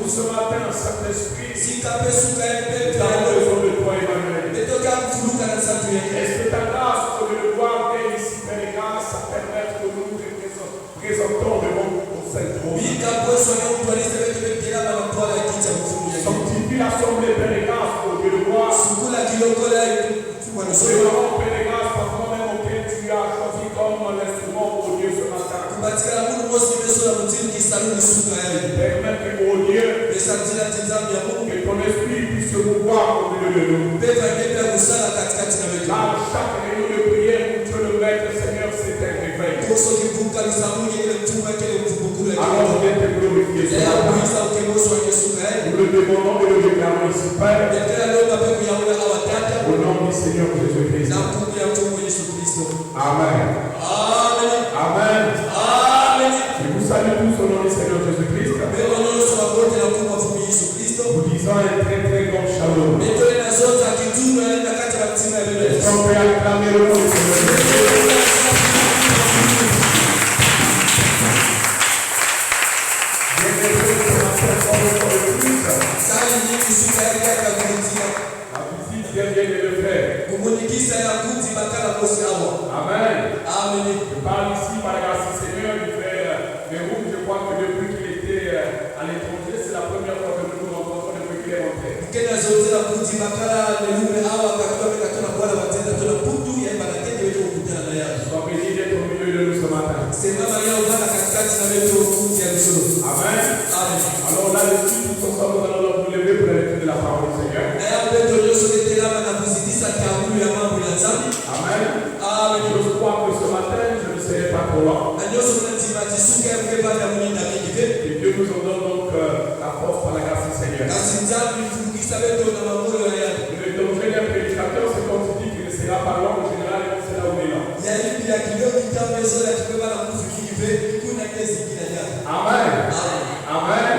ce matin, Saint-Esprit, si capé sous nous avons besoin de toi, Emmanuel. et toi quand tu nous as salué Est-ce que ta grâce, au lieu de voir bien ici, Père grâce, à permettre que nous te présentons devant ton Saint-Trône. Sanctifie l'assemblée, Père grâce, au lieu de voir. Nous devons, Père grâce, par toi-même auquel tu as choisi comme l'instrument pour Dieu ce matin. Permets que, oh Dieu, que ton esprit puisse se mouvoir au milieu de nous. Là, chaque réunion de prière où tu le maître, Seigneur, c'est un réveil. Alors, je viens te glorifier ce matin. Nous le demandons et le déclarons ici, Père. Au nom du Seigneur Jésus-Christ. Amen. Amen. Je vous salue tous au nom du Seigneur Jésus-Christ. Vous disons un très très grand shalom. Est-ce qu'on peut acclamer le nom du Seigneur Jésus-Christ? La visite vient de le faire. Amen. Je parle ici par la grâce du Seigneur du frère Méroux. Je crois que depuis qu'il était à l'étranger, c'est la première fois que nous nous rencontrons depuis qu'il est rentré. Sois béni d'être au milieu de nous ce matin. Amen. Alors là, le suite, nous allons nous lever pour la lecture de la parole du Seigneur. Amen. Je crois que ce matin, je ne serai pas trop long. Et Dieu nous en donne donc la force par la grâce du Seigneur. Le danger d'un prédicateur, c'est quand tu dis qu'il ne sera pas long, en général, il sera au mélange. Amen. Amen.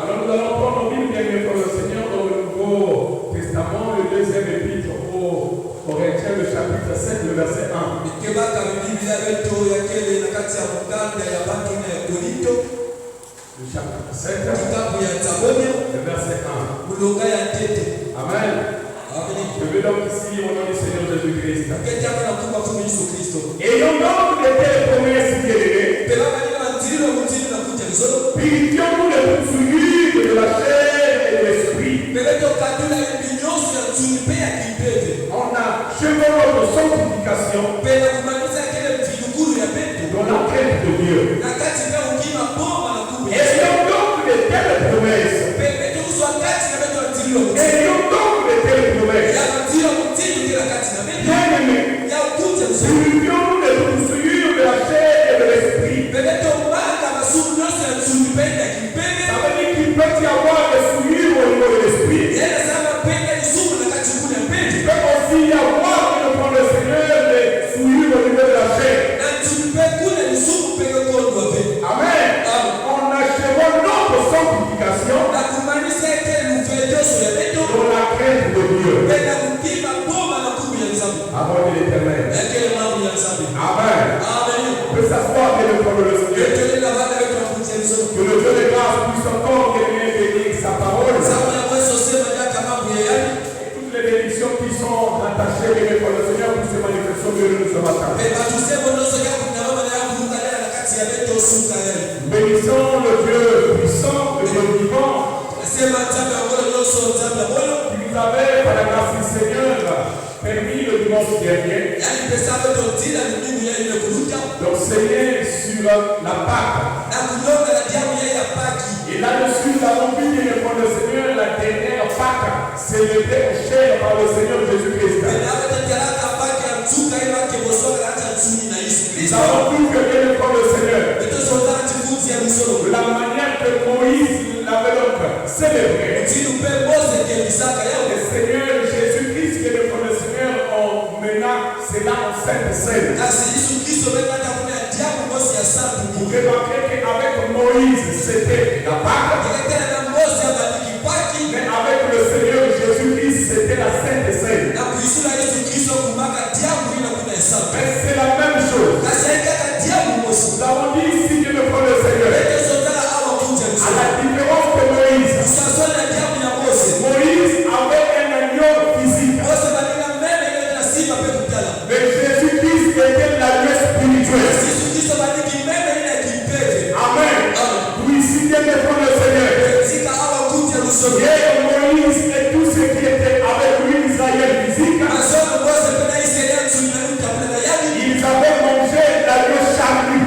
Alors nous allons prendre nos Bibles, bien pour le Seigneur, dans le Nouveau Testament, le deuxième épître aux Corinthiens, le chapitre 7, le verset 1. Le chapitre 7, le verset 1. Amen. Je veux donc ici au nom du Seigneur Jésus-Christ. Ayons donc de telles promesses bien-aimées, purifions-nous les poursuivis de la chair et de l'esprit. On achevons notre sanctification dans la crainte de Dieu. Ayons donc de telles promesses. Ayons donc de telles promesses. Bien-aimés, purifions-nous les poursuivis de la chair et de l'esprit. Ça veut dire qu'il peut y avoir des souillures au niveau de l'esprit. Il peut aussi y avoir, dans le Seigneur, des souillures au niveau de la chair. Amen. En achevant notre sanctification dans la crainte de Dieu. Avant de l'Éternel. Amen. On peut s'asseoir et le prendre le Seigneur. Que le Dieu de grâce puisse encore bénir sa parole. Et toutes les bénédictions qui sont attachées et pour le Seigneur puissent se manifester au milieu de nous ce matin. Bénissons le Dieu puissant, le Dieu vivant, qui nous avait, par la grâce du Seigneur, permis le dimanche dernier d'enseigner sur la Pâque. Et là-dessus, nous avons vu que le Seigneur, la dernière Pâque, célébrée au cher par le Seigneur Jésus-Christ. Nous avons vu que le Seigneur, la manière que Moïse l'avait donc célébré, le Seigneur Jésus-Christ, qui est le Seigneur, en menant cela en Sainte Seine. Vous remarquez qu'avec Moïse, c'était la Pâque, mais avec le Seigneur Jésus-Christ, c'était la Sainte Seine. Mais c'est la même chose. Nous avons dit ici que le Seigneur, à la différence de Moïse, Moïse et tout ce qui était avec lui, Israël physique, ils avaient mangé l'agneau charnu.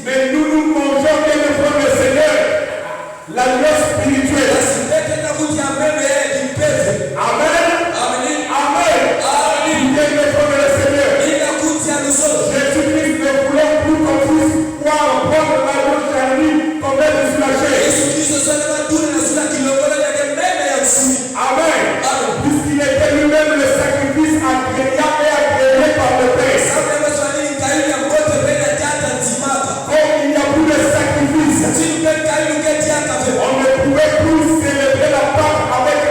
Mais nous mangeons bien le Seigneur, l'agneau spirituel. Amen. Amen. Bien le Seigneur. Jésus-Christ ne voulait plus qu'on puisse prendre l'agneau charnu comme elle est soulagée. Amen. Puisqu'il était lui-même le sacrifice agréable et agréé par le Père. Comme il n'y a plus de sacrifice, on ne pouvait plus célébrer la Pâque avec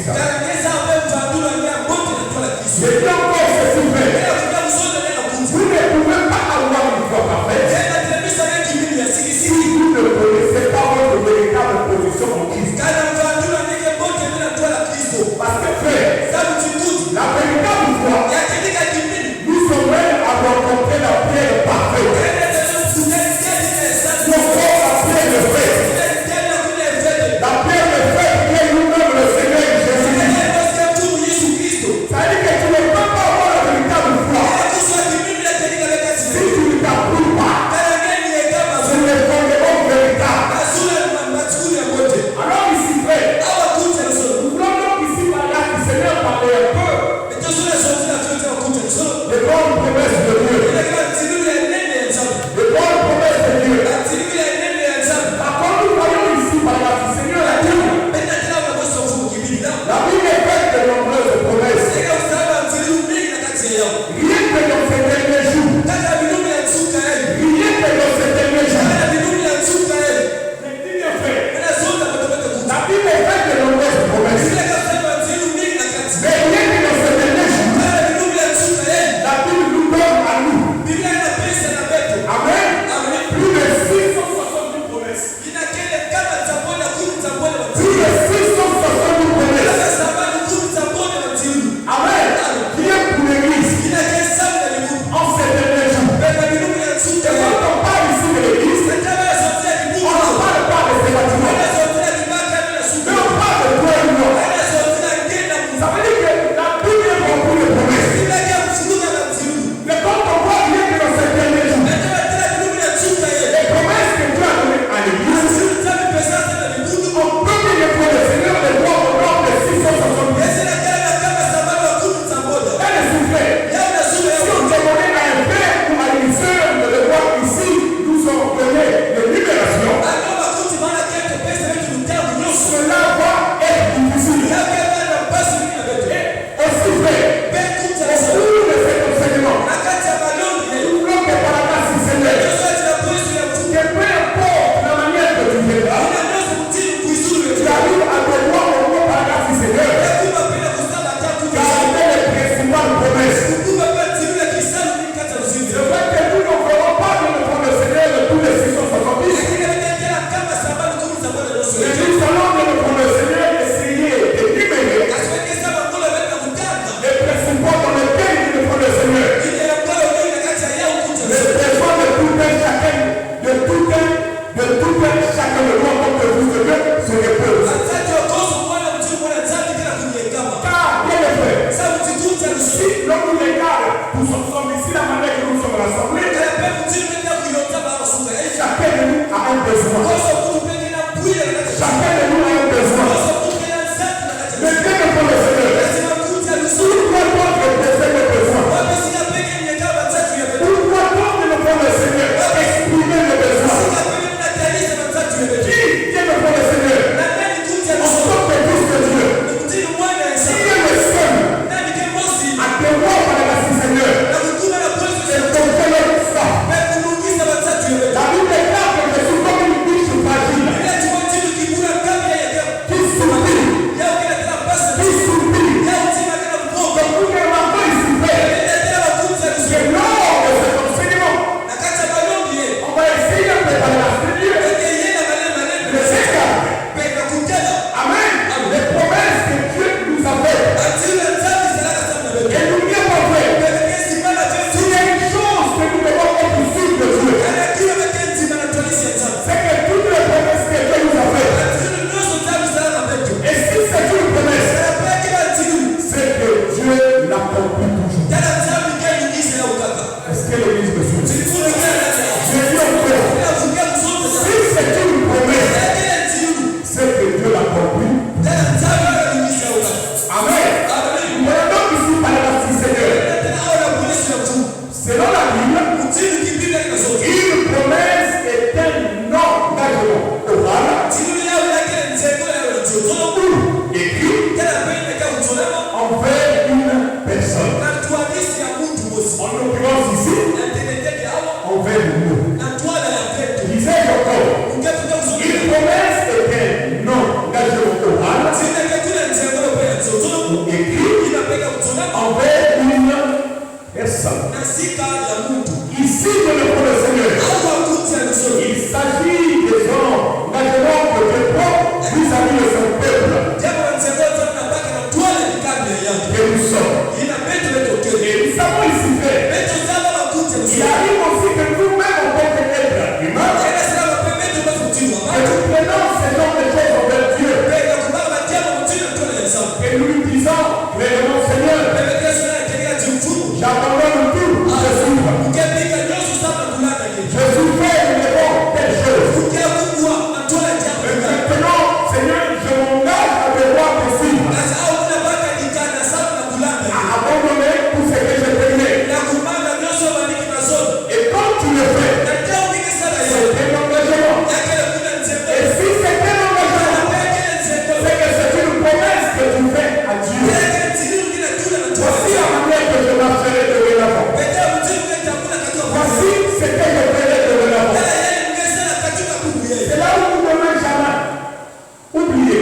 Christ. Karakeza ape mfadulu ya bote na tola Kristo. Et bien encore, c'est vrai. Ela kuja mzozo na na kuti. Vous ne pouvez pas avoir une foi parfaite Ela telebisa na kimini ya si sikisiki. vous ne connaissez pas votre véritable position en Christ. Kana mfadulu ndike bote na tola Kristo. Parce que frère, Sabu chikuti. la véritable foi, Ya kitika kimini. nous sommes même à rencontrer la pierre parfaite. Ela telebisa na Nous sommes la pierre de fait. La pierre de fait qui est nous-mêmes le Seigneur Jésus.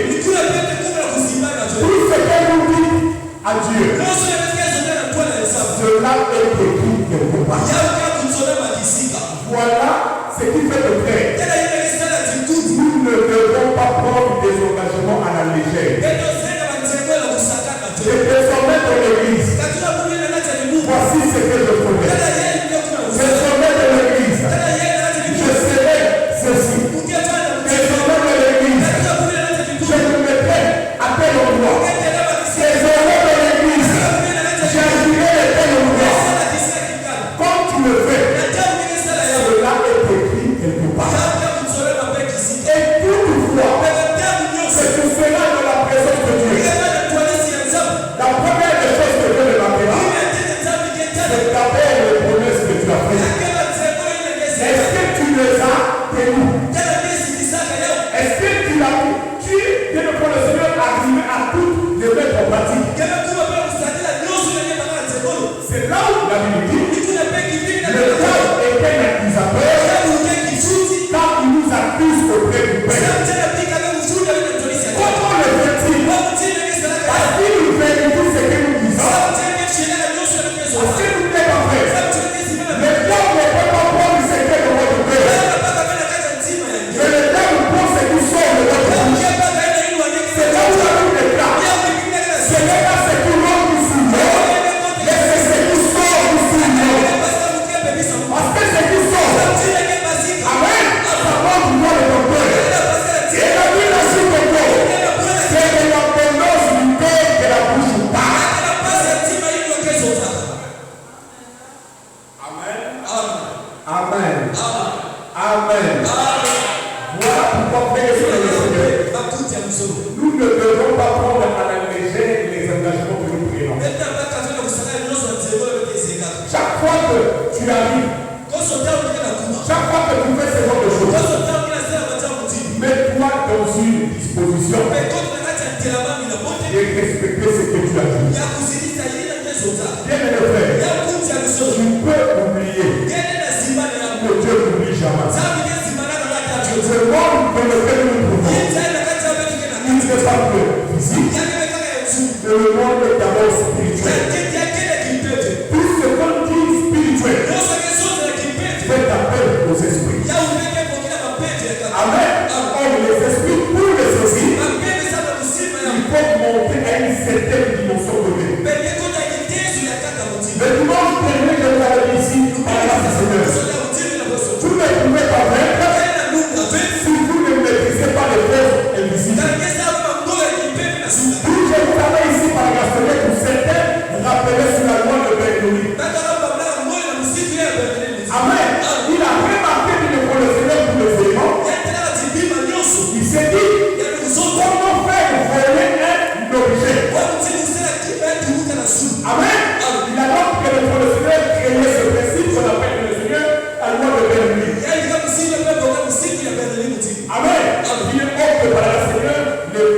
Nikula pete kumla kusimama tu. Tout ce qu'elle nous dit à Dieu, Roho ya mkezo na kwa na hesabu. cela est écrit quelque part. Yauka kutsona makisika. Voilà ce qui fait le frère. Tena ile kisala tikuti. Nous ne devons pas prendre des engagements à la légère. Ndio sasa wanatembea kusakata tu. Je désormais dans l'église. Katika kumwona nacha ni Mungu. Voici ce que je ferai. Tena yeye ndio kuna. Désormais de l'église. Tena yeye nacha ni Je serai ceci. ukiachana na Désormais de l'église. katika kumwona nacha ni Je me mettrai à tel endroit. Désormais de l'église. J'agirai de tel endroit. Comme tu le fais. Cela est écrit quelque part. Et toutefois, c'est tout cela dans la présence de Dieu. La première des choses que Dieu me rappellera, c'est d'abord les promesses que tu as faites. Est-ce que tu les as tenues? Est-ce que tu as tu viens de prendre le Seigneur arriver à toutes les mettre en pratique? C'est là où la Bible dit le diable est un accusateur car il nous accuse auprès du Père. Comment le fait-il? Parce qu'il nous vérifie ce que nous disons. Parce que nous n'êtes pas frères. Le diable ne peut pas prendre le secret de votre Père. Mais le diable prend ce qui sort de votre bouche. C'est là où la Bible déclare. Ce n'est pas ce que l'on nous souvient, mais c'est ce qui sort du Seigneur. Parce que ce qui sort, amen, ça va du doigt de ton Père. Et la Bible a su ton corps. C'est de l'abondance du cœur que la bouche parle. Amen. Amen. Voilà pourquoi, frères et sœurs du Seigneur, nous ne devons pas prendre à la légère les engagements que nous prenons. Chaque fois que tu arrives, chaque fois que tu fais ce genre de choses, mets-toi dans une disposition de respecter ce que tu as dit. Bien mes frères, tu peux oublier que Dieu n'oublie jamais. Le monde dans lequel nous nous trouvons, il n'est pas que physique, mais le monde est d'abord spirituel. Tout ce qu'on dit spirituel fait appel aux esprits. Amen. Or, les esprits, pour les saisir, il faut monter à une certaine dimension de vie. Le dimanche dernier, je vous avais dit ici, par la grâce du Seigneur, vous ne pouvez pas vaincre si vous ne maîtrisez pas les forces invisibles. Puis je vous avais ici par la grâce de Dieu pour certains rappeler sur la loi de Bernoulli. Amen. Il a remarqué qu'il ne le Seigneur pour les éléments. Il s'est dit, comment faire voler un objet? Amen. Il a donc que le Seigneur créé ce principe qu'on appelle le Seigneur la loi de Bernoulli. Amen. Il est hors que par le Seigneur, les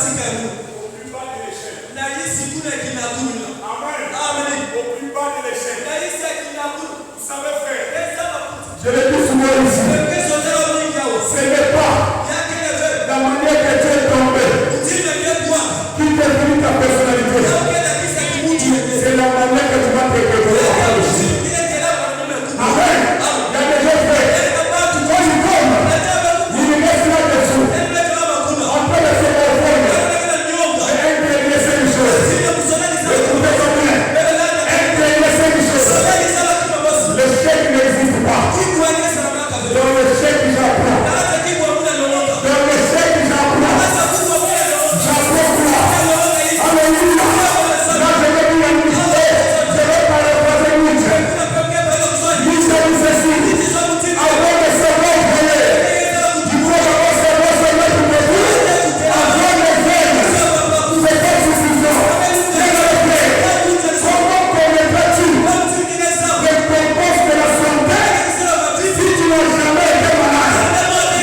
katika ya Mungu. Au plus bas de l'échelle. Na hisi kuna kinakula. Amen. Amen. Au plus bas de l'échelle. Na hisi kinakula. Vous savez frère. Je Je le dis souvent ici. Ce n'est pas la manière que tu es tombé qui définit ta personnalité. C'est la manière que tu vas te développer. Amen. Il y a des gens frères. Quand ils tombent, ils restent là-dessous. On peut les faire répondre. Mais intéressez c'est une chose. Écoutez comme bien. Intéressez c'est une chose. Le chèque n'existe pas. Dans le chèque, j'apprends. Dans le chèque, j'apprends. J'apprends quoi? Alléluia. Là, je vais dire une chose. Je vais paraphraser Nietzsche. Nietzsche dit ceci. Avant de savoir voler, tu dois d'abord savoir se mettre debout. Avant de faire, c'est pas suffisant. Viens avec moi. Comment connaîtras-tu les compostes de la santé si tu n'as jamais été malade?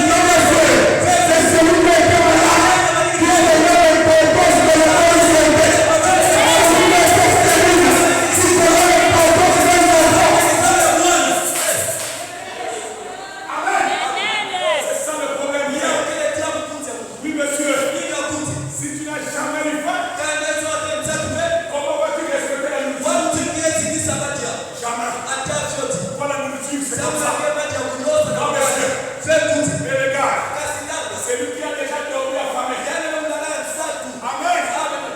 Non, monsieur, c'est celui qui a été malade qui est le même composte de la bonne santé. Si tu es stérile, si tu as un composte de la Amen. C'est ça le problème hier. Oui, monsieur. Si tu n'as jamais eu faim, comment vas-tu respecter la nourriture? Jamais. Voilà la nourriture, c'est comme ça. Non, monsieur. Mais regarde, c'est lui qui a déjà dormi affamé. Amen.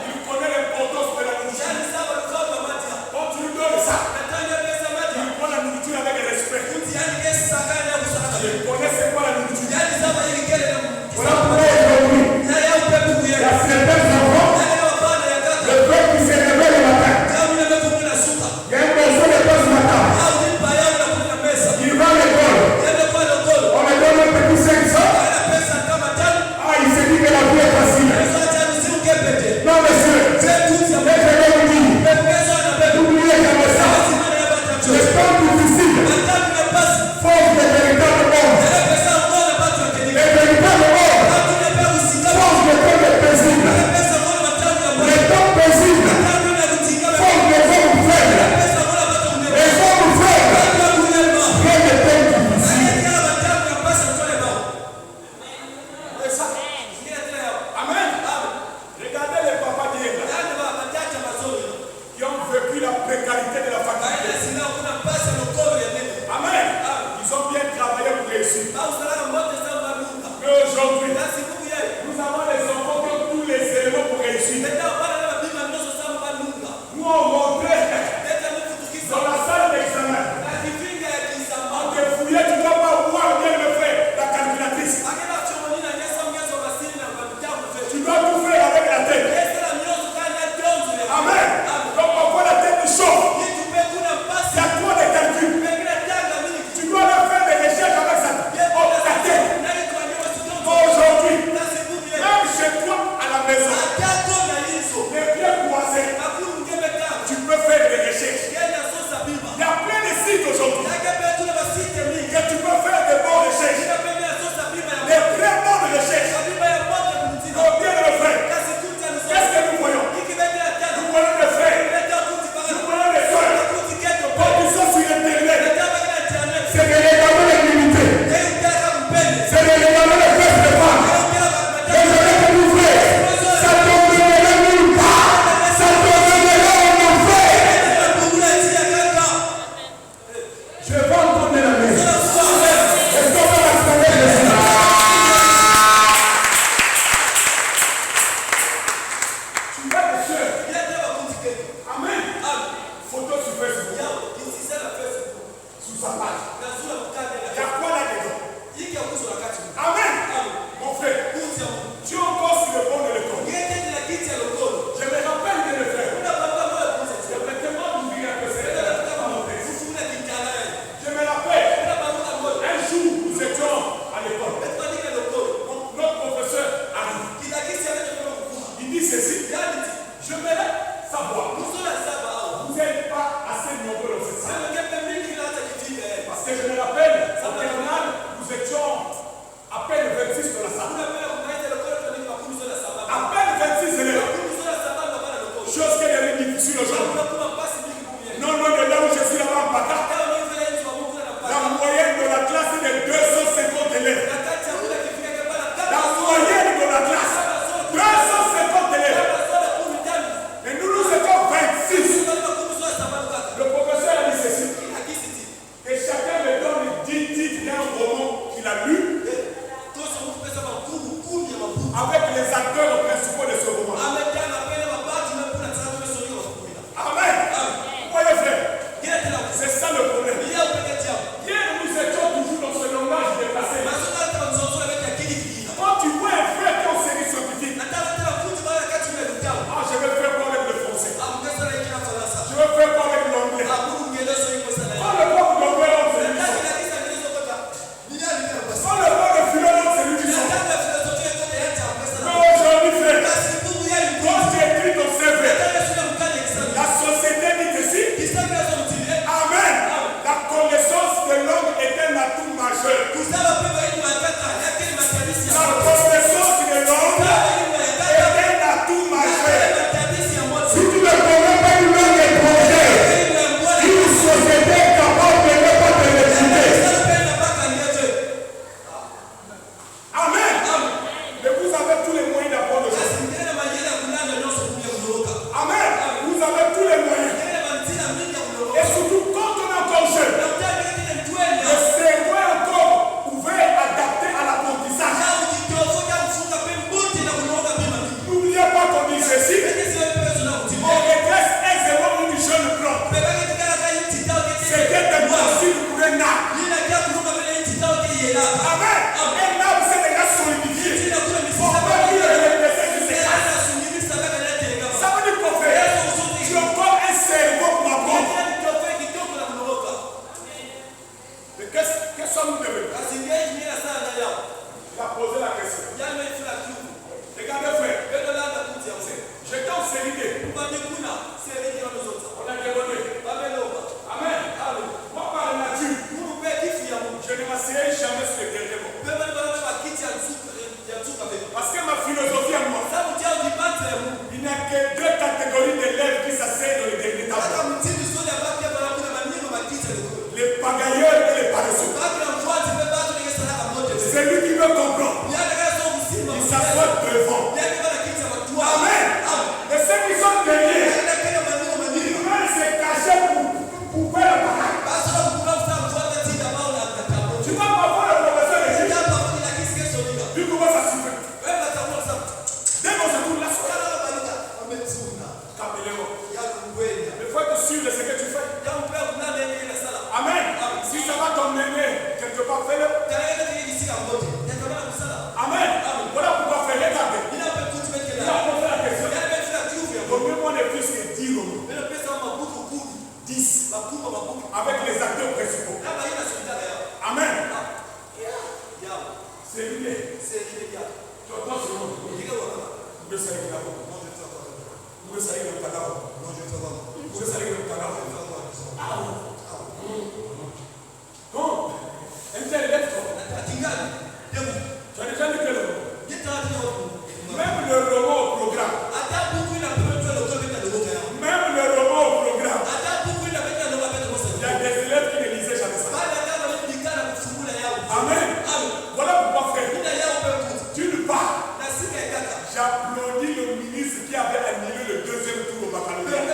Il connaît l'importance de la nourriture. Quand tu lui donnes ça, il prend la nourriture avec respect. Il connaît c'est quoi la nourriture. Voilà pourquoi aujourd'hui, il y a certains enfants, le peuple qui se réveille le matin. Il y a un besoin de passe matin. Il va à l'école. On me donne un petit 500. Ah, il se dit que la vie est facile. Non, monsieur. Mais je vais vous dire, n'oubliez jamais ça. Les temps difficiles forment de véritables hommes. Les véritables hommes forment de temps paisibles. Les temps paisibles forment des hommes faibles. Les hommes faibles viennent des temps difficiles. C'est ça. Amen. Regardez les papas d'hier qui ont vécu la précarité de la famille. Amen. Ils ont bien travaillé pour réussir. Mais aujourd'hui, nous avons les enfants qui ont tous les éléments pour réussir. Nous on montrait dans la salle d'examen. On te fouillait, tu ne dois pas voir bien le faire, la calculatrice. Tu dois tout faire avec la tête. Amen. Donc parfois la tête te chauffe. Il y a trop de calculs. Tu dois leur faire des recherches avec ça. Oh, ta tête. Aujourd'hui, même chez toi à la maison, les pieds croisés, tu peux faire des recherches. Il y a plein de sites aujourd'hui que tu peux faire des bonnes recherches. Des très bonnes recherches. Oh, bien le frère. avec les acteurs principaux de ce roman. Amen. Voyez frère, c'est ça le problème. Hier nous étions toujours dans ce langage déplacé. Quand tu vois un frère qui est en série scientifique, je vais faire quoi avec le français? Je vais faire quoi avec l'anglais? Quand le prof d'anglais entre les Quand le prof de philo entre les mais aujourd'hui frère, quand tu écris ton CV, la société dit ceci. Amen. La connaissance de langue est un atout majeur. La connaissance de langue est un atout majeur. Si tu ne connais pas une langue étrangère, une société capable de ne pas te réfuter. Amen. Mais vous avez tous les moyens d'apprendre le choses. Amen. Vous avez tous les moyens. Et surtout quand on est encore jeune, le cerveau est encore ouvert, adapté à l'apprentissage. N'oubliez pas qu'on dit ceci. On redresse aisément une jeune plante. C'était un principe pour un arbre. Amen. Un arbre c'est déjà solidifié. Faut pas dire le dessin qui s'écrase. Ça veut dire qu'on fait. Tu as encore un cerveau pour apprendre. Mais qu'est-ce que nous devons? Il a posé la question. Regardez frère. J'étais en série D. On a développé. Amen. Moi par la nature, je ne m'asseyais jamais sur le dernier mot. Parce que ma philosophie à moi, il n'y a que deux catégories d'élèves qui s'asseyent dans le dernier tableau. Les pagailleurs et les paresseux. Celui qui veut comprendre, il s'assoit devant. Amen. Et ceux qui sont derrière, ils veulent se cacher pour faire le bagage. Tu vas pas voir le professeur de Jésus. Tu commences à souffrir. Dès qu'on se tourne là, il faut être sûr de ce que tu fais. Amen. Si ça va t'emmener quelque part, fais-le. Amen. Voilà pourquoi faire les garder. Il a posé la question. Combien de plus que 10 euros? 10. Avec les acteurs principaux. Amen. C'est l'idée. Tu entends ce mot? Vous pouvez salir là-bas. Vous pouvez salir dans ta garde. Vous pouvez salir dans ta garde. Non. Un tel lettre. Tu as déjà lu quel roman? Même le roman au programme. Même le roman au programme. Il y a des élèves qui ne lisaient jamais ça. Amen. Voilà pourquoi frère. D'une part, j'applaudis le ministre qui avait annulé le deuxième tour au baccalauréat.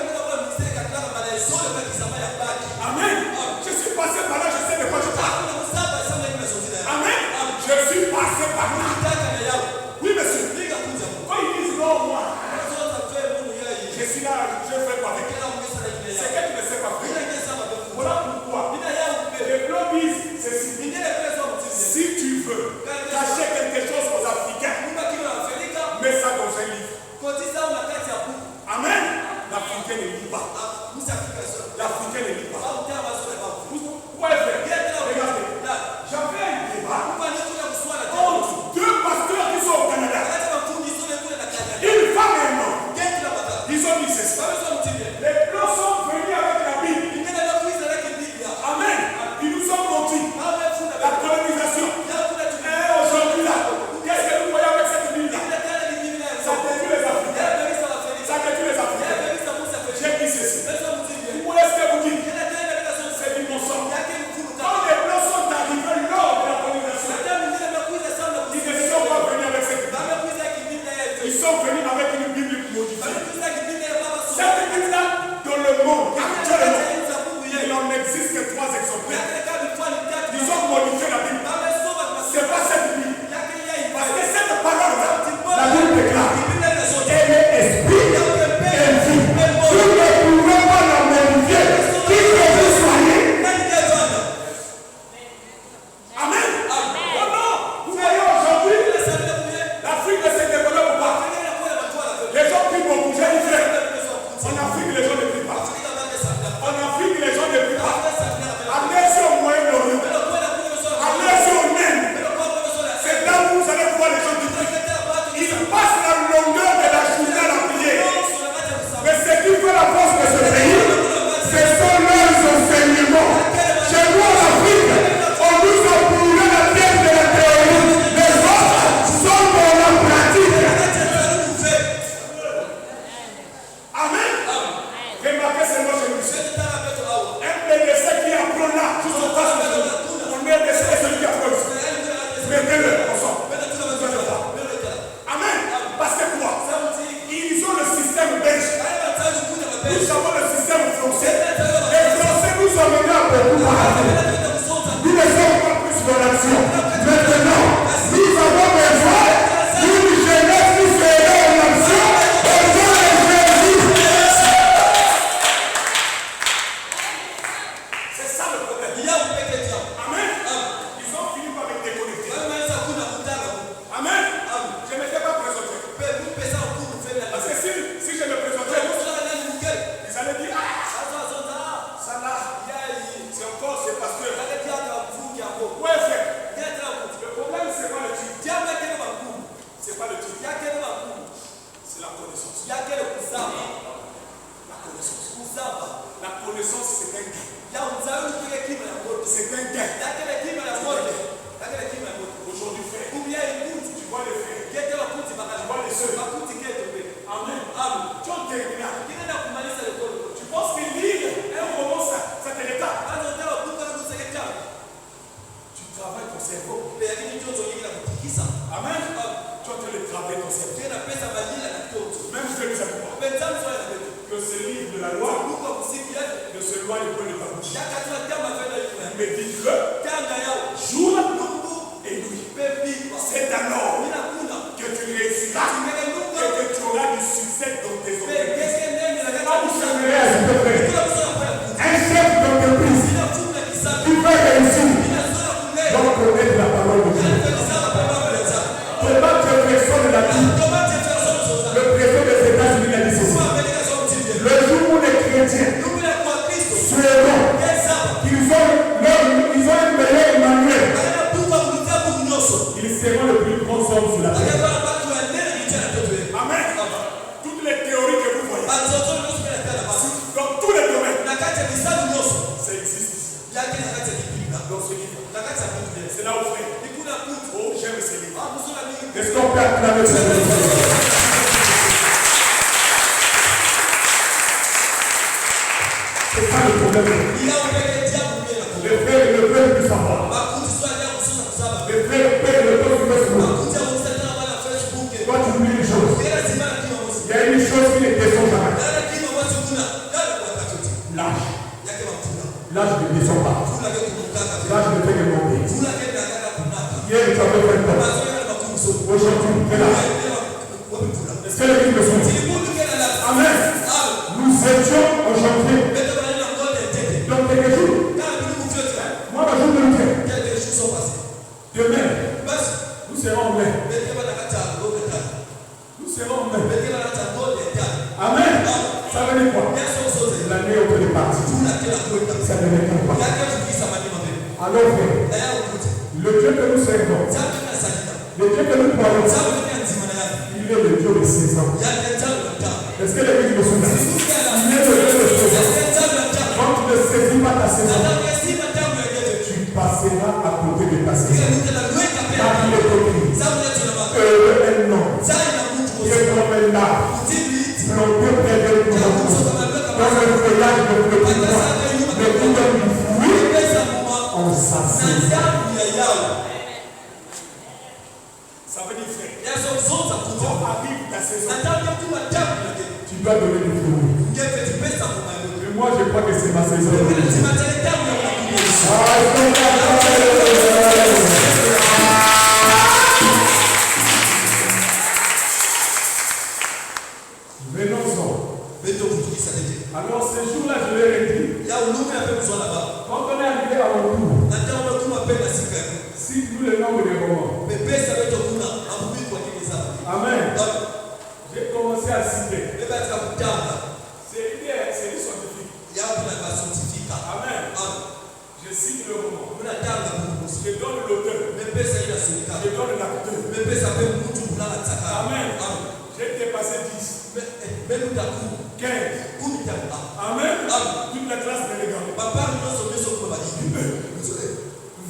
Amen. Je suis passé par là, je sais de quoi je parle. Amen. Je suis passé par là. Oui, monsieur. Quand ils disent non, moi, je suis là, je fais quoi avec? C'est que tu ne sais pas faire. Voilà pourquoi. Les blancs disent ceci. Si tu veux cacher quelque chose aux Africains, mets ça dans un livre. Amen. L'Africain ne lit pas. L'Africain ne lit pas. Ouais, frère. Regardez. J'avais un débat entre deux pasteurs qui sont au Canada. Une femme et un homme. Ils ont dit ceci. Les blancs sont venus avec la Bible. Amen. Ils nous ont menti. La colonisation. Et aujourd'hui là, qu'est-ce que nous voyons avec cette Bible-là? Ça détruit les Africains. Ça détruit les Africains. J'ai dit ceci. Où est-ce que vous dites? C'est du mensonge. Quand les blancs sont arrivés lors de la colonisation, ils ne sont pas venus avec cette Bible. Ils sont venus avec une Bible modifiée. Cette Bible-là, dans le monde, actuellement, il en existe que 3 exemplaires. Ils ont modifié la Bible. C'est pas cette Bible. Parce que cette parole-là C'est la connaissance. Il y a quel kusaba. La connaissance. Kusaba. La connaissance, c'est un gain. Ya uzawi kile kima ya moto. C'est un gain. Ya kile kima ya moto. Ya kile kima ya moto. Aujourd'hui, frère, Combien il coûte? tu vois les frères. Kete wa kuti bakali. Tu vois les sœurs. Makuti kete be. Amen. Amen. Tu as terminé. Kile na kumaliza le kolo. Tu penses que lire un roman, ça te l'écarte. Bado ndio buka ndo seketa. Tu travailles ton cerveau. Lakini ndio zongina kutikisa. Amen. Tu es en train de travailler ton cerveau. Tena pesa balila na kitoto. Même Dieu nous a dit Benzam swala na beto. que ce livre de la loi Buka musiki yake. ne se loin du point de ta bouche. Ya katwa tamba fena yule. Médite-le Tanga yao. jour et nuit. Pepi. C'est alors Mina kuna. que tu réussiras et que tu auras du succès dans tes entreprises. Un chef d'entreprise qui veut réussir doit connaître la parole de Dieu. Comment tu es personne la vie. Le président des États-Unis a dit ceci. Le jour où les chrétiens seront qu'ils ont un meilleur manuel, ils seront le plus grand homme sur la terre. Amen. Toutes les théories que vous voyez, dans tous les domaines, ça existe ici. Dans ce livre. C'est là où frère. Oh, j'aime ce livre. Est-ce qu'on peut acclamer ce livre? C'est ça le problème. Les frères ne peuvent plus savoir. Les frères ne peuvent plus savoir. Toi, tu oublies une chose. Il y a une chose qui ne descend jamais. L'âge. L'âge ne descend pas. L'âge ne fait que monter. Hier, tu avais 20 ans. Aujourd'hui, quel âge? Est-ce que les filles me sont dit? Amen. Nous étions en janvier. Donc, quelque chose. Moi, ma jour de week-end. Demain, nous serons en mai. Nous serons en mai. Amen. Ça veut dire quoi? L'année où tu es parti. Ça ne veut dire quoi? Alors, frère, le Dieu que nous servons, le Dieu que nous croyons, il est le Dieu de 6 ans. Est-ce que l'église me souvient? Il est le Dieu de 6 ans. Quand tu ne saisis pas ta saison, tu passeras à côté de ta saison. Car il est écrit, heureux un homme qui est comme un arbre, planté près d'un courant, dans le feuillage de flottement, le coup du fruit en sa saison. Ça veut dire, frère, quand arrive ta saison, tu dois donner du fruit. Et moi, je crois que c'est ma saison. Venons-en. Alors, ce jour-là, je l'ai redit. Quand on est arrivé à mon tour, si nous le nombre de romans, amen. J'ai commencé à citer. C'est une scientifique. Amen. Je cite le roman. Je donne l'auteur. Je donne l'acteur. Amen. J'ai dépassé 10. 15. Amen. Toute la classe de l'égard.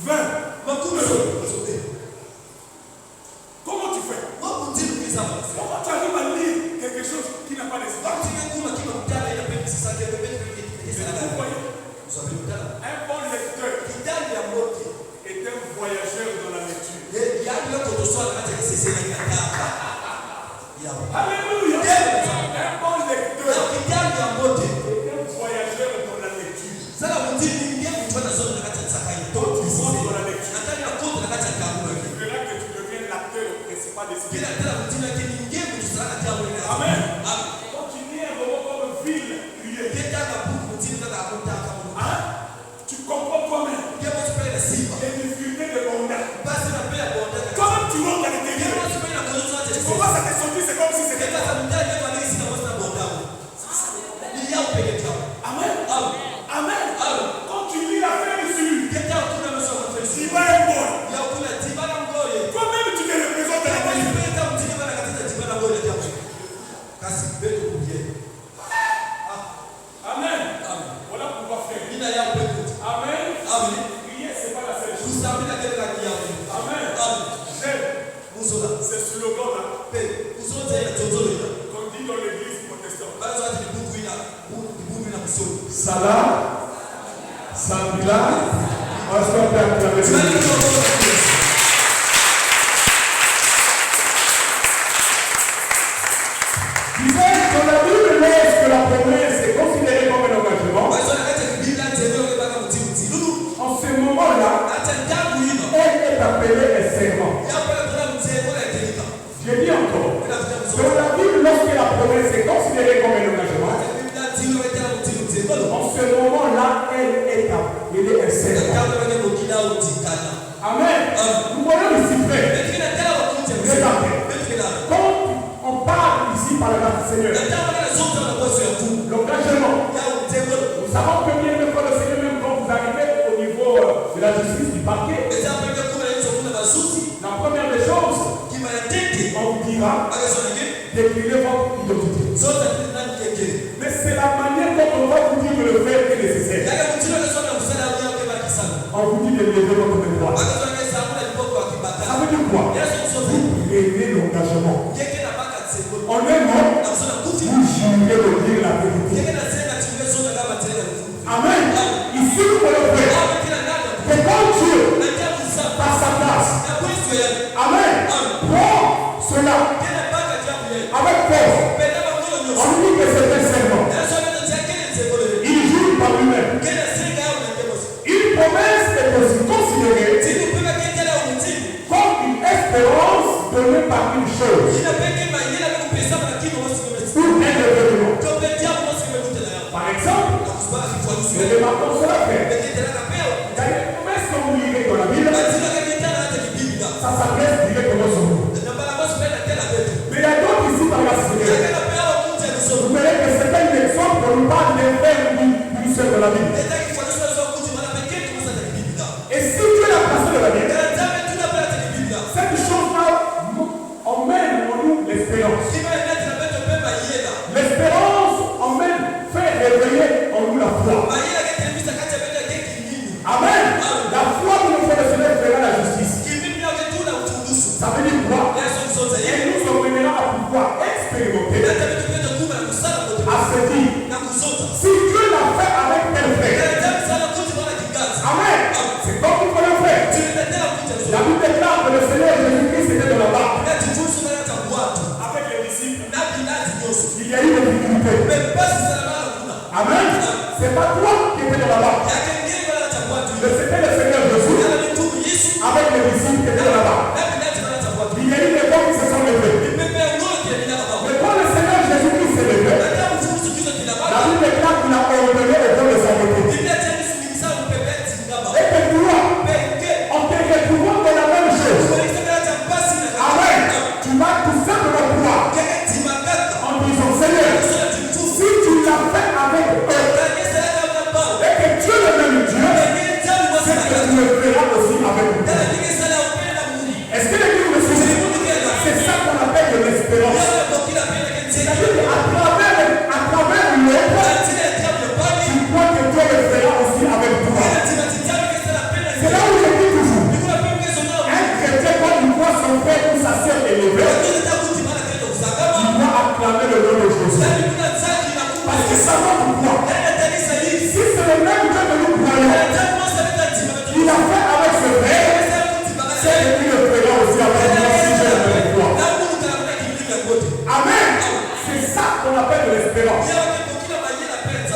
20. Comment tu fais? Comment tu arrives à lire quelque chose qui n'a pas d'espace? Vous voyez? Un bon lecteur est un voyageur dans la lecture. Alléluia. Un bon lecteur est un voyageur dans la lecture. Quand tu rentres dans la lecture, tu verras que tu deviens l'acteur principal de ce film. Amen. Quand tu lis un roman comme Ville Criée, tu comprends toi-même les difficultés de Bonda. Quand tu rentres dans l'intérieur, tu commences à te sentir, c'est comme si c'était toi. Amen. Amen. Quand tu lis la fin du celui, tu vas un bon. Toi-même, tu te représentes à la vie. Salah, Sambila, est-ce qu'on peut acclamer le dans la Bible, lorsque la promesse est considérée comme un engagement, en ce moment-là, elle est appelée un serment. Je dis encore, dans la Bible, lorsque la promesse est considérée comme un engagement, en ce moment-là, elle est appelée un serment. Amen. Nous voyons ici près. Regardez. Quand on parle ici par la grâce du Seigneur, l'engagement, nous savons que bien de fois le Seigneur, même quand vous arrivez au niveau de la justice du parquet, la première des choses, on vous dira d'écrire votre identité. Mais c'est la manière dont on va vous dire que le faire est nécessaire. On vous dit de lever votre main droite. Ça veut dire quoi? Vous prenez l'engagement. En un mot, vous jurez de dire la vérité. Amen. Ici, vous pouvez le faire. Et quand Dieu, par sa grâce, Amen, prend cela avec force, on lui dit que c'est un serment. Il jure par lui-même. Une promesse est aussi considérée comme une espérance donnée par une chose ou un événement. Par exemple, le démarquement cela fait. Il y a une promesse que vous lirez dans la Bible, ça s'adresse directement sur vous. Mais il y a d'autres ici par la Seigneur. Vous verrez que c'est un exemple pour nous parler des frères du seul de la Bible. Et si Dieu l'a placé dans la Bible, cette chose-là emmène en nous l'espérance. L'espérance emmène, fait réveiller en nous la foi. Amen. La foi que nous fait le Seigneur fera la justice. Ça veut dire quoi? Elle nous emmènera à pouvoir expérimenter, à se dire, si Dieu l'a fait avec tel frère, amen, c'est comme nous pouvons le faire. La Bible déclare que le Seigneur Jésus-Christ était dans la barque avec les disciples. Il y a eu des difficultés. Amen. C'est pas toi qui étais dans la barque. Mais c'était le Seigneur Jésus avec les disciples qui étaient dans la barque. Il y a eu des vents qui se sont levés. Mais quand le Seigneur Jésus-Christ s'est levé, la Bible déclare qu'il a ordonné au vent de s'arrêter. Et que toi, en te retrouvant dans la même chose, amen, tu vas tout simplement pouvoir en disant, Seigneur, si tu l'as fait avec eux, et que Dieu le même Dieu, c'est que tu le feras aussi avec nous. Est-ce que l'Église me suit? C'est ça qu'on appelle de l'espérance. C'est-à-dire qu'à travers l'autre, tu crois que Dieu le fera aussi avec toi. C'est là où je dis toujours, un chrétien quand il voit son frère ou sa sœur élevé, il doit acclamer le nom de Jésus. Parce que ça va pourquoi? Si c'est le même Dieu que nous croyons, il a fait avec ce frère, c'est que lui le fera aussi avec moi si j'ai la même foi. Amen. C'est ça qu'on appelle de l'espérance.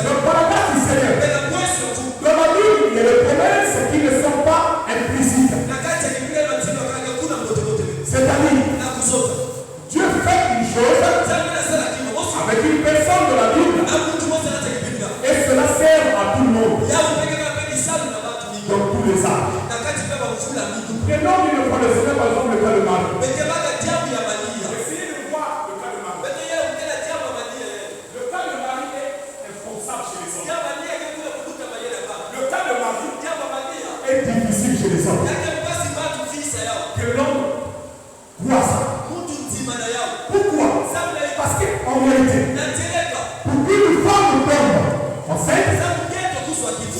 Donc par la grâce du Seigneur, dans la Bible, il y a des promesses qui ne sont pas implicites. C'est-à-dire, Dieu fait une chose avec une personne de la Bible et cela sert à tout le monde. Dans tous les âges. Prenons une fois le Seigneur, par exemple, le cas de Marie. Essayez de voir le cas de Marie. Le cas de Marie est responsable chez les hommes. Le cas de Marie est difficile chez les hommes. Que l'homme voit ça. Pourquoi? Parce qu'en réalité, pour qu'une femme tombe enceinte,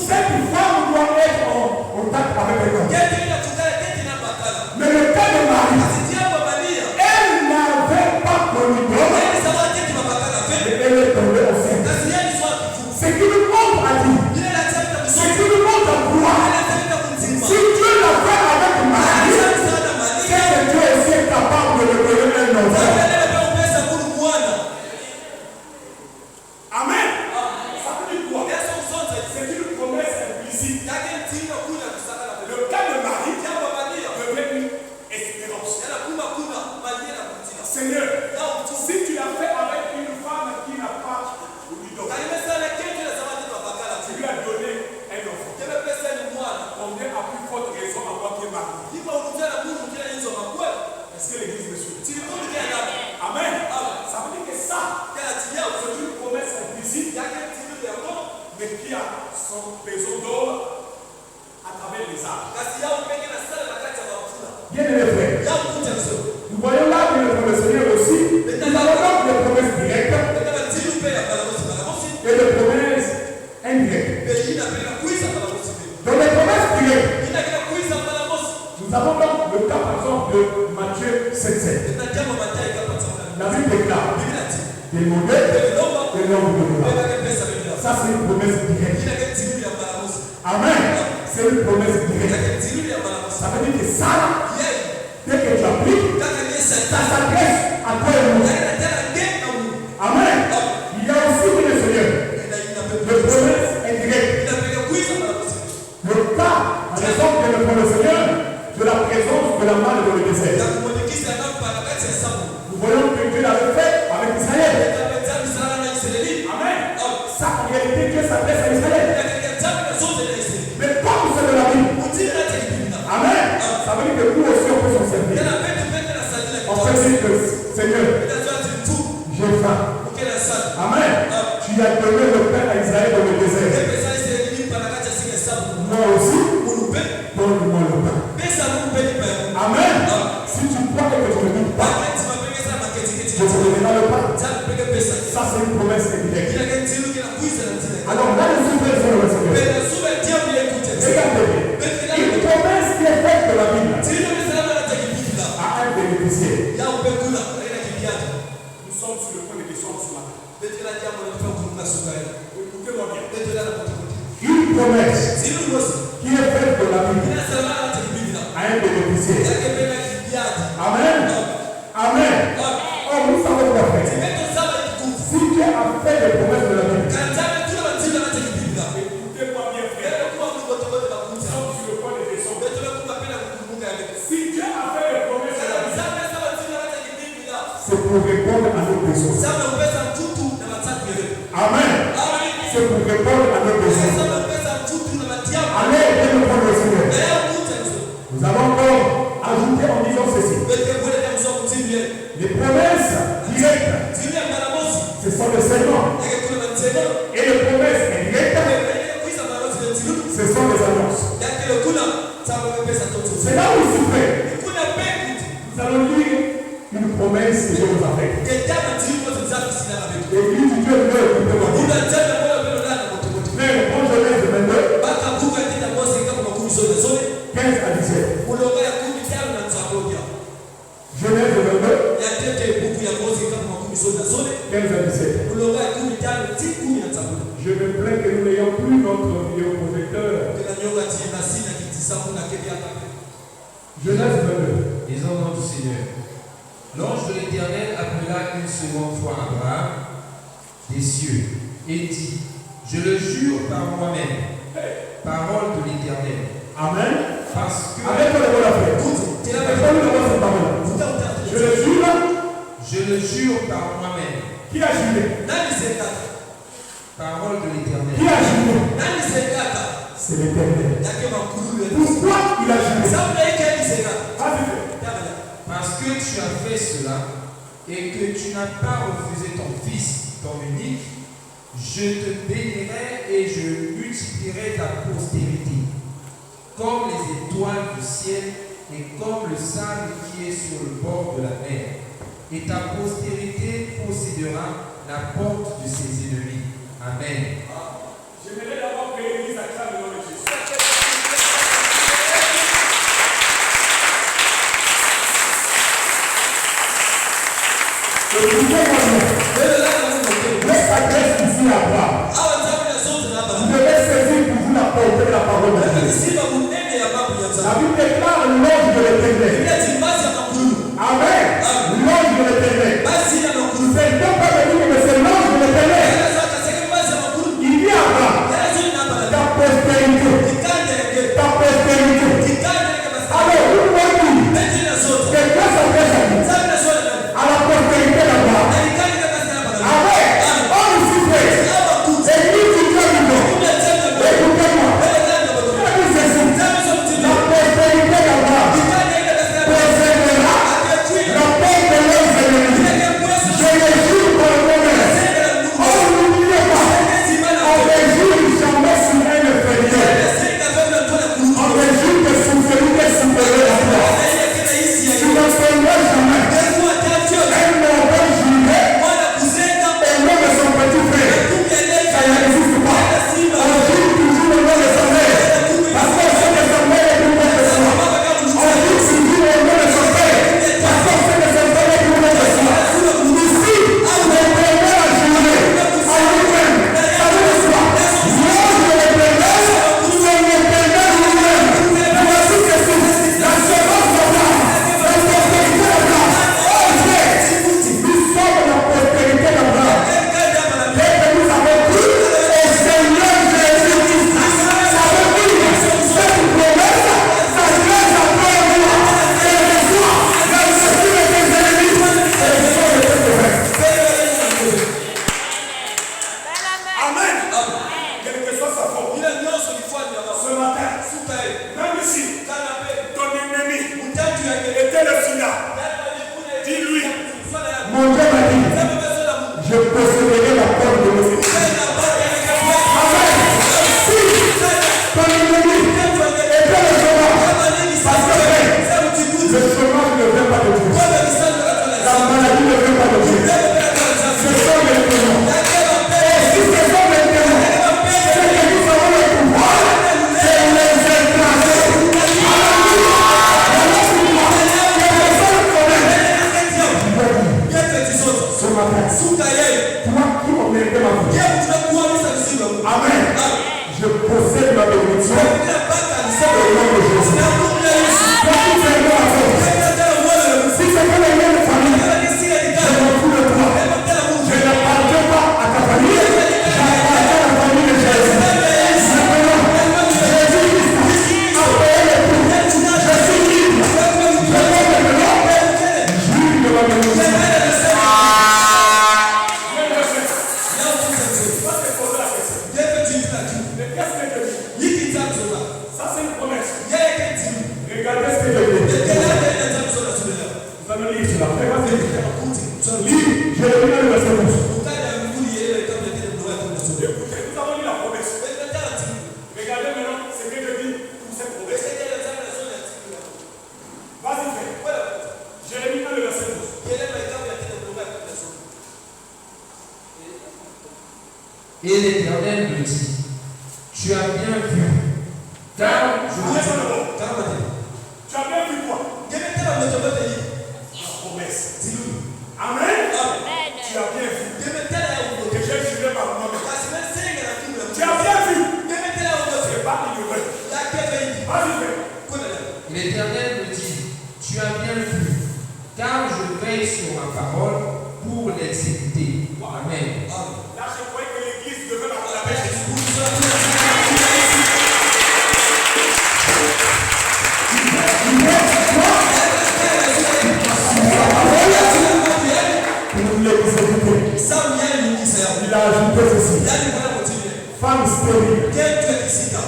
cette femme doit être en contact avec un homme. Mais le cas de Marie demander et l'homme vous donnera. Ça, c'est une promesse directe. Amen. C'est une promesse directe. Ça veut dire que ça, dès que tu appliques, ça s'adresse à toi et moi. Amen. Il y a aussi le Seigneur. Le promesse est direct. Le cas, en raison de le Seigneur, de la présence de la manne dans le désert. Nous voyons que Dieu l'avait fait avec Israël. Amen. Ça, en réalité, Dieu s'adresse à Israël. Mais comme c'est de la Bible. Amen. Ça veut dire que nous aussi, on peut s'en servir. On peut dire que Seigneur, j'ai faim. Amen. Tu as donné le pain à Israël dans le désert. Moi aussi, donne-moi le pain. Amen. Si tu crois que tu ne dis pas, je te donnerai le pain. Ça, c'est une promesse directe. Alors là, nous sommes sur le Seigneur. Regardez, une promesse qui est faite de la Bible à un bénéficiaire. Nous sommes sur le point de question ce matin. Écoutez-moi bien. Une promesse qui est faite de la Bible à un bénéficiaire. Amen. Amen. Oh, nous savons quoi faire. Si Dieu a fait des promesses de la Bible, écoutez-moi bien, frère. Nous sommes sur le point de question. Si Dieu a fait des promesses de la Bible, c'est pour répondre à nos besoins. Amen. C'est pour répondre à nos besoins. Allez, viens nous prendre le Seigneur. Nous avons encore ajouté en disant ceci. Les promesses directes, ce sont les serments. Et les promesses indirectes, ce sont les annonces. C'est là où il souffrait. Nous allons lire une promesse que Dieu nous a faite. L'église du Dieu veut écouter-moi. Mais bon Genèse 22, 15 à 17. Genèse 22, 15 à 17. Je me plains que nous n'ayons plus notre vidéoprojecteur. Genèse 22. Les ordres du Seigneur. L'ange de l'Éternel appela une seconde fois Abraham des cieux et dit: Je le jure par moi-même, parole de l'Éternel. Amen. Parce que je le jure. Je le jure par moi-même. Qui a juré? Parole de l'Éternel. Qui a juré? C'est l'Éternel. Pourquoi il a juré? Parce que tu as fait cela et que tu n'as pas refusé ton fils, ton unique, je te bénirai et je multiplierai ta postérité, comme les étoiles du ciel et comme le sable qui est sur le bord de la mer. Et ta postérité possédera la porte de ses ennemis. Amen. J'aimerais d'abord que l'Église acclame le nom de Jésus. Laisse s'adresse ici à Abraham. Vous devez saisir pour vous la porter la parole de Dieu. La Bible déclare l'ange de l'Éternel. Amen. L'ange de l'Éternel. C'est non pas le nom, mais c'est l'ange de l'Éternel. Il dit à Abraham, ta postérité. Ta postérité. Alors, vous voyez, quelqu'un s'adresse à vous. À la postérité d'Abraham. Amen. On le souffle. Et lui, tu dois lui dire. Écoutez-moi. La postérité d'Abraham. matin. Suka yeye. Toi qui omnipotent ma vie. Yeye tunakuamini mzigo. Amen. Je possède ma bénédiction. Bila baka ni Au nom de Jésus. na Mungu Yesu. Si c'est que les mêmes familles, je m'en fous de toi. Je n'appartiens pas à ta famille. J'appartiens à la famille de Jésus. Maintenant, Jésus-Christ a payé le prix. Je suis libre. Je peux maintenant jouir de ma bénédiction. Ça c'est une promesse. Regardez ce que je dis. Vous allez lire cela. Regardez. Lis. Je vais lire le verset 12. Écoutez, nous avons lu la promesse. Regardez maintenant ce que je dis pour cette promesse. Vas-y, fais. Jérémie 1, le verset 12. Et l'Éternel me dit, tu as bien vu, car je Tu as bien vu quoi? La promesse. Amen. Tu as bien vu. Que j'ai juré par moi-même. Tu as bien vu. C'est pas ignoré. Vas-y, fais. L'Éternel me dit, tu as bien vu, car je veille sur ma parole pour l'exécuter. Amen. Là, je croyais que l'église devait m'acclamer Jésus. Pour l'exécuter. Il a ajouté ceci. Femme stérile.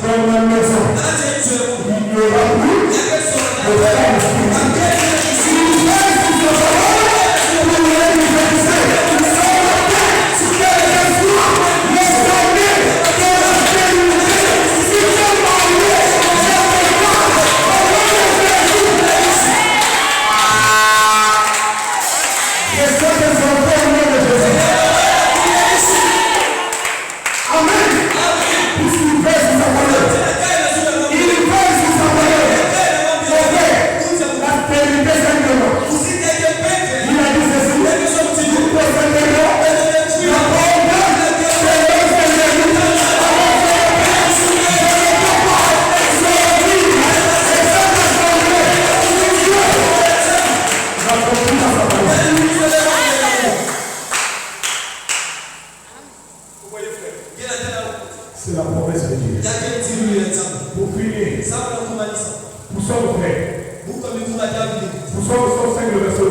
Dans ma maison. Il n'y aura plus de femme stérile. C'est la promesse de Dieu. Pour finir, poussons le frère. Poussons le 105 le verset 8.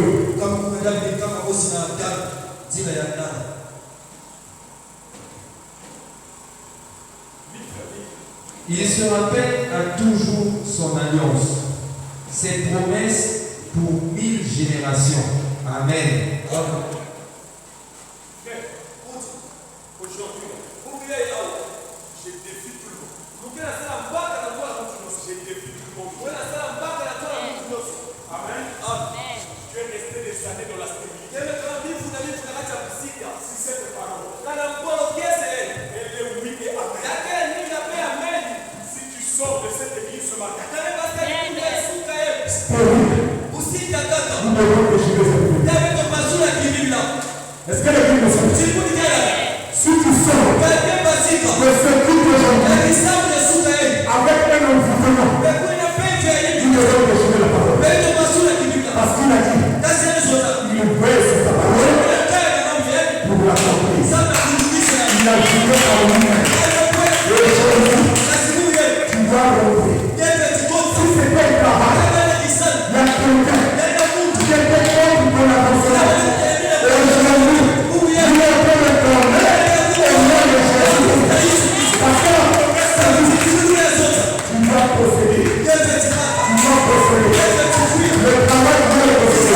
Il se rappelle à toujours son alliance, ses promesses pour 1000 générations. Amen. Aujourd'hui, je défie tout le monde. Je défie tout le monde. Amen. Tu es resté des années dans la stérilité. Si cette parole, elle est oui et amen. Si tu sors de cette église ce matin, nous devons déchirer cette église. Est-ce que l'église me suit? Si tu sors de ce culte aujourd'hui avec un envoûtement, nous devons déchirer la parole. Parce qu'il a dit, il veut sa parole pour l'accomplir. Il a juré par lui-même. Et aujourd'hui, tu vas rompre. Si c'était un travail, il y a quelqu'un qui était contre ton avancement. Et aujourd'hui, il est en train de tourner au nom de Jésus. Parce que ça dit, tu vas procéder. Tu vas procéder. Le travail doit procéder.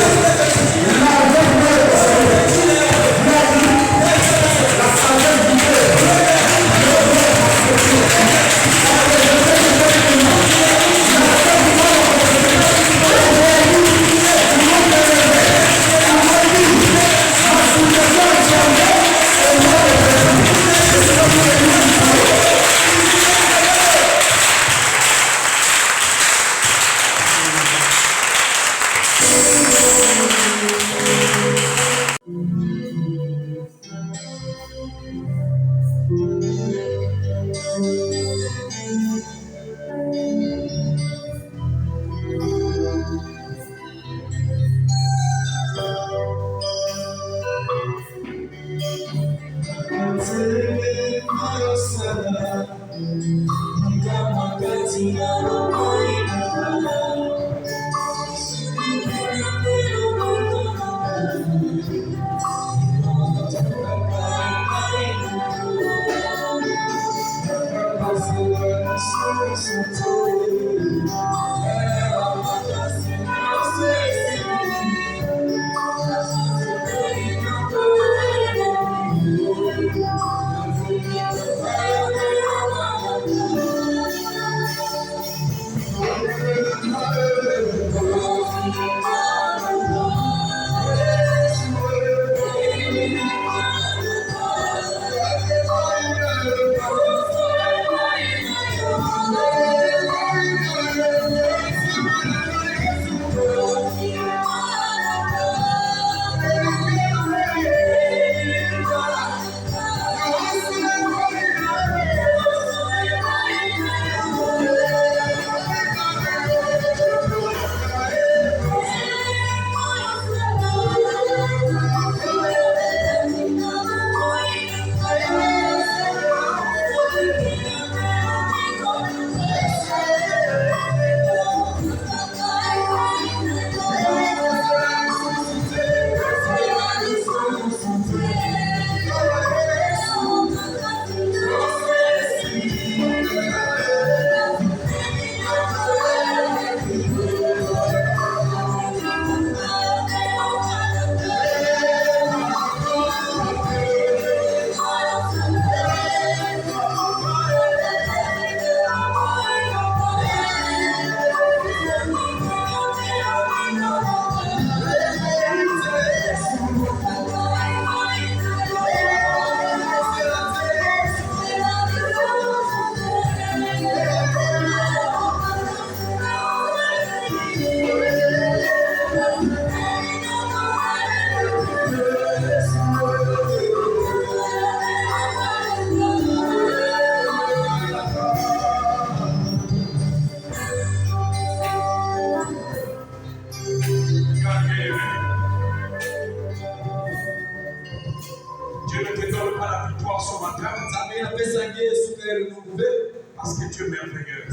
Parce que Dieu est merveilleux.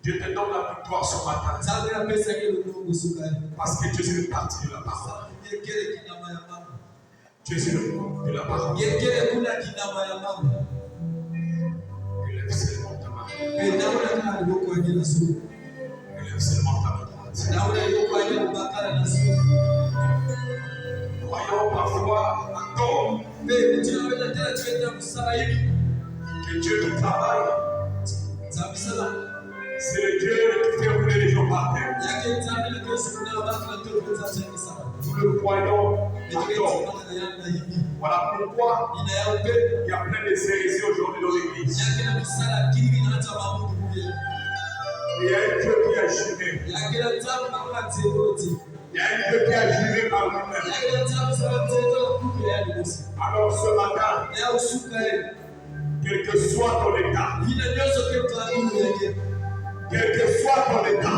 Dieu te donne la victoire ce matin. Parce que Dieu est le parti de la parole. Dieu est le de la parole. Élève seulement ta main. Élève seulement ta main droite. Croyons parfois à tort que Dieu qui travaille, c'est le Dieu qui fait rouler les gens par terre. Nous le croyons à tort. Voilà pourquoi il y a plein de hérésies aujourd'hui dans l'église. Il y a un Dieu qui a juré. Il y a un Dieu qui a juré par lui-même. Alors ce matin, quel que soit ton état, quel que soit ton état,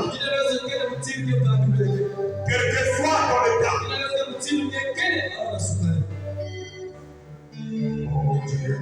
quel que soit ton état, oh Dieu,